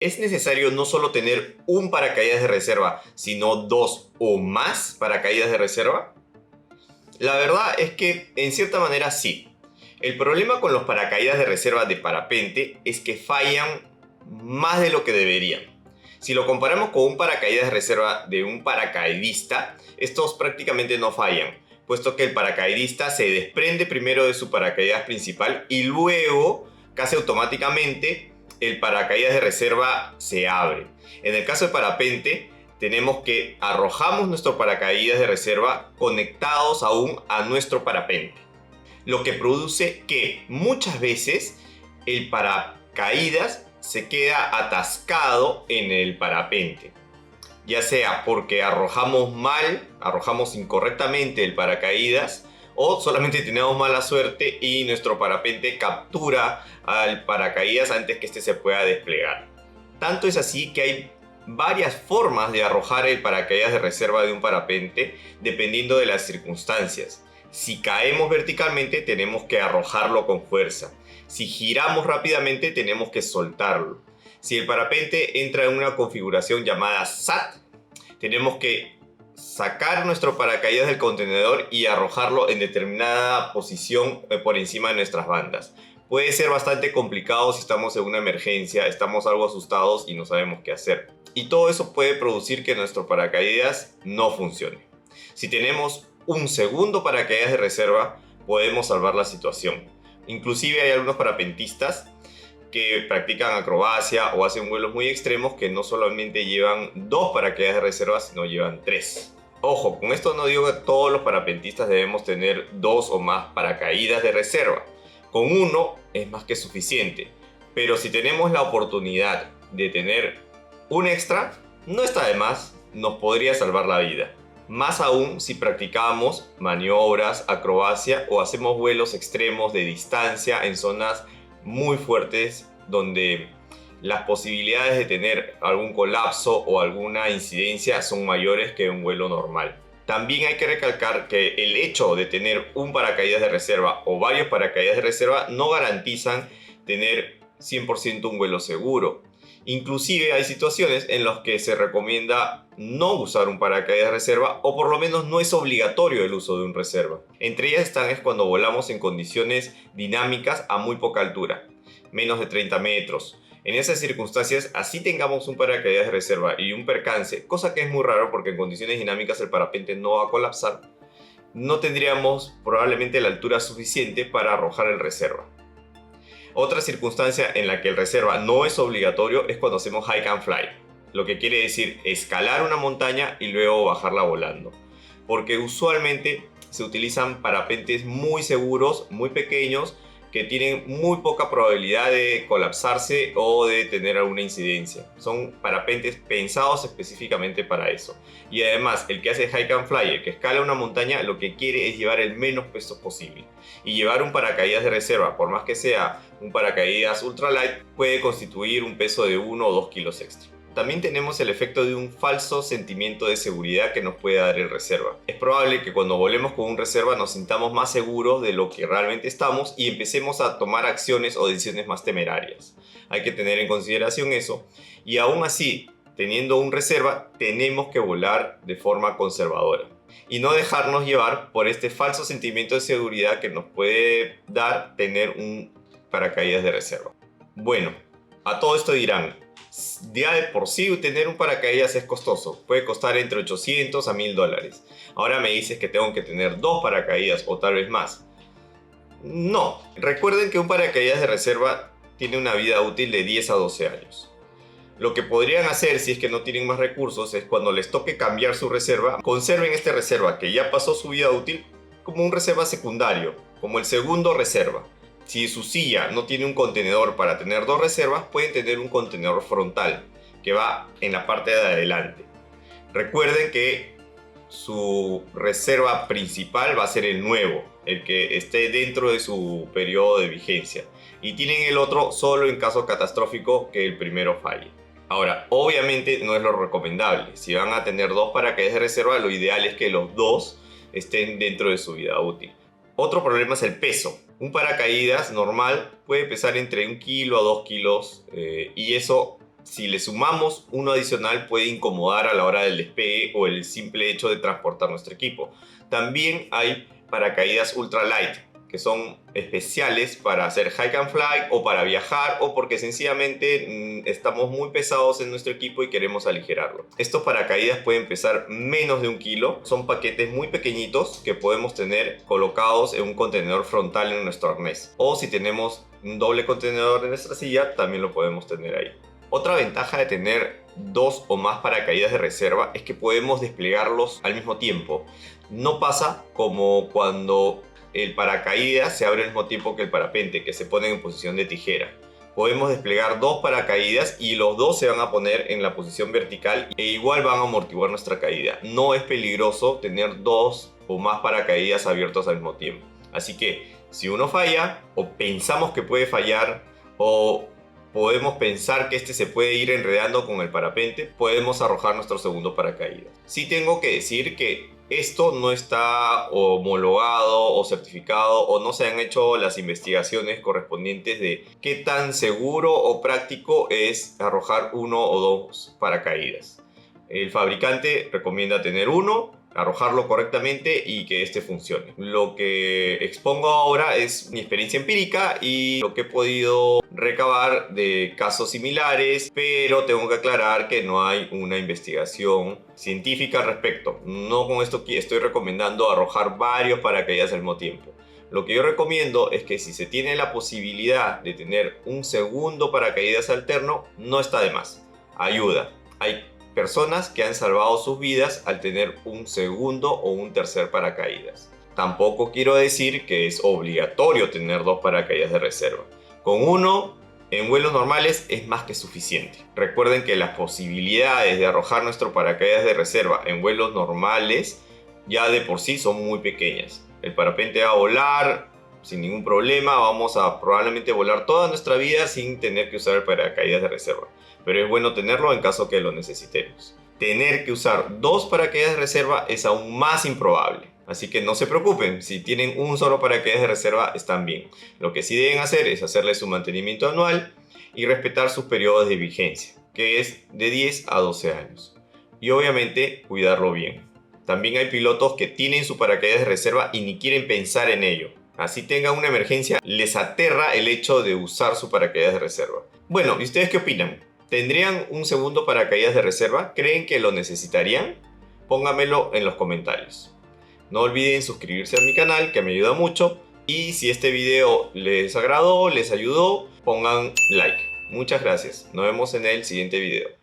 ¿Es necesario no solo tener un paracaídas de reserva, sino dos o más paracaídas de reserva? La verdad es que en cierta manera sí. El problema con los paracaídas de reserva de parapente es que fallan más de lo que deberían. Si lo comparamos con un paracaídas de reserva de un paracaidista, estos prácticamente no fallan, puesto que el paracaidista se desprende primero de su paracaídas principal y luego, casi automáticamente, el paracaídas de reserva se abre. En el caso de parapente, tenemos que arrojamos nuestro paracaídas de reserva conectados aún a nuestro parapente, lo que produce que muchas veces el paracaídas se queda atascado en el parapente, ya sea porque arrojamos incorrectamente el paracaídas, o solamente tenemos mala suerte y nuestro parapente captura al paracaídas antes que este se pueda desplegar. Tanto es así que hay varias formas de arrojar el paracaídas de reserva de un parapente dependiendo de las circunstancias. Si caemos verticalmente, tenemos que arrojarlo con fuerza. Si giramos rápidamente, tenemos que soltarlo. Si el parapente entra en una configuración llamada SAT, tenemos que sacar nuestro paracaídas del contenedor y arrojarlo en determinada posición por encima de nuestras bandas. Puede ser bastante complicado si estamos en una emergencia, estamos algo asustados y no sabemos qué hacer. Y todo eso puede producir que nuestro paracaídas no funcione. Si tenemos un segundo paracaídas de reserva, podemos salvar la situación. Inclusive hay algunos parapentistas que practican acrobacia o hacen vuelos muy extremos que no solamente llevan dos paracaídas de reserva, sino llevan tres. Ojo, con esto no digo que todos los parapentistas debemos tener dos o más paracaídas de reserva. Con uno es más que suficiente, pero si tenemos la oportunidad de tener un extra, no está de más, nos podría salvar la vida. Más aún si practicamos maniobras, acrobacia o hacemos vuelos extremos de distancia en zonas muy fuertes donde las posibilidades de tener algún colapso o alguna incidencia son mayores que un vuelo normal. También hay que recalcar que el hecho de tener un paracaídas de reserva o varios paracaídas de reserva no garantizan tener 100% un vuelo seguro. Inclusive hay situaciones en las que se recomienda no usar un paracaídas de reserva, o por lo menos no es obligatorio el uso de un reserva. Entre ellas están es cuando volamos en condiciones dinámicas a muy poca altura, menos de 30 metros. En esas circunstancias, así tengamos un paracaídas de reserva y un percance, cosa que es muy raro porque en condiciones dinámicas el parapente no va a colapsar, no tendríamos probablemente la altura suficiente para arrojar el reserva. Otra circunstancia en la que el reserva no es obligatorio es cuando hacemos hike and fly, lo que quiere decir escalar una montaña y luego bajarla volando, porque usualmente se utilizan parapentes muy seguros, muy pequeños, que tienen muy poca probabilidad de colapsarse o de tener alguna incidencia. Son parapentes pensados específicamente para eso. Y además, el que hace hike and fly, el que escala una montaña, lo que quiere es llevar el menos peso posible. Y llevar un paracaídas de reserva, por más que sea un paracaídas ultralight, puede constituir un peso de 1 o 2 kilos extra. También tenemos el efecto de un falso sentimiento de seguridad que nos puede dar el reserva. Es probable que cuando volemos con un reserva nos sintamos más seguros de lo que realmente estamos y empecemos a tomar acciones o decisiones más temerarias. Hay que tener en consideración eso, y aún así, teniendo un reserva, tenemos que volar de forma conservadora y no dejarnos llevar por este falso sentimiento de seguridad que nos puede dar tener un paracaídas de reserva. Bueno, a todo esto dirán, ya de por sí tener un paracaídas es costoso, puede costar entre 800 a $1000. Ahora me dices que tengo que tener dos paracaídas o tal vez más. No, recuerden que un paracaídas de reserva tiene una vida útil de 10 a 12 años. Lo que podrían hacer si es que no tienen más recursos es cuando les toque cambiar su reserva, conserven este reserva que ya pasó su vida útil como un reserva secundario, como el segundo reserva. Si su silla no tiene un contenedor para tener dos reservas, pueden tener un contenedor frontal que va en la parte de adelante. Recuerden que su reserva principal va a ser el nuevo, el que esté dentro de su periodo de vigencia, y tienen el otro solo en caso catastrófico que el primero falle. Ahora, obviamente no es lo recomendable. Si van a tener dos paracaídas de reserva, lo ideal es que los dos estén dentro de su vida útil. Otro problema es el peso. Un paracaídas normal puede pesar entre 1 kilo a 2 kilos y eso si le sumamos uno adicional puede incomodar a la hora del despegue o el simple hecho de transportar nuestro equipo. También hay paracaídas ultralight, que son especiales para hacer hike and fly o para viajar o porque sencillamente estamos muy pesados en nuestro equipo y queremos aligerarlo. Estos paracaídas pueden pesar menos de 1 kilo, son paquetes muy pequeñitos que podemos tener colocados en un contenedor frontal en nuestro arnés, o si tenemos un doble contenedor en nuestra silla también lo podemos tener ahí. Otra ventaja de tener 2 o más paracaídas de reserva es que podemos desplegarlos al mismo tiempo. No pasa como cuando el paracaídas se abre al mismo tiempo que el parapente, que se ponen en posición de tijera. Podemos desplegar 2 paracaídas y los 2 se van a poner en la posición vertical e igual van a amortiguar nuestra caída. No es peligroso tener 2 o más paracaídas abiertos al mismo tiempo. Así que si uno falla o pensamos que puede fallar o podemos pensar que este se puede ir enredando con el parapente, podemos arrojar nuestro segundo paracaídas. Sí tengo que decir que esto no está homologado o certificado o no se han hecho las investigaciones correspondientes de qué tan seguro o práctico es arrojar 1 o 2 paracaídas. El fabricante recomienda tener 1, arrojarlo correctamente y que este funcione. Lo que expongo ahora es mi experiencia empírica y lo que he podido recabar de casos similares, pero tengo que aclarar que no hay una investigación científica al respecto. No con esto estoy recomendando arrojar varios paracaídas al mismo tiempo. Lo que yo recomiendo es que si se tiene la posibilidad de tener un segundo paracaídas alterno, no está de más. Ayuda. Hay personas que han salvado sus vidas al tener un segundo o un tercer paracaídas. Tampoco quiero decir que es obligatorio tener 2 paracaídas de reserva. Con uno, en vuelos normales es más que suficiente. Recuerden que las posibilidades de arrojar nuestro paracaídas de reserva en vuelos normales ya de por sí son muy pequeñas. El parapente va a volar sin ningún problema, vamos a probablemente volar toda nuestra vida sin tener que usar el paracaídas de reserva. Pero es bueno tenerlo en caso que lo necesitemos. Tener que usar 2 paracaídas de reserva es aún más improbable. Así que no se preocupen, si tienen un solo paracaídas de reserva están bien. Lo que sí deben hacer es hacerle su mantenimiento anual y respetar sus periodos de vigencia, que es de 10 a 12 años. Y obviamente cuidarlo bien. También hay pilotos que tienen su paracaídas de reserva y ni quieren pensar en ello. Así tengan una emergencia, les aterra el hecho de usar su paracaídas de reserva. Bueno, ¿y ustedes qué opinan? ¿Tendrían un segundo paracaídas de reserva? ¿Creen que lo necesitarían? Pónganmelo en los comentarios. No olviden suscribirse a mi canal, que me ayuda mucho. Y si este video les agradó, les ayudó, pongan like. Muchas gracias. Nos vemos en el siguiente video.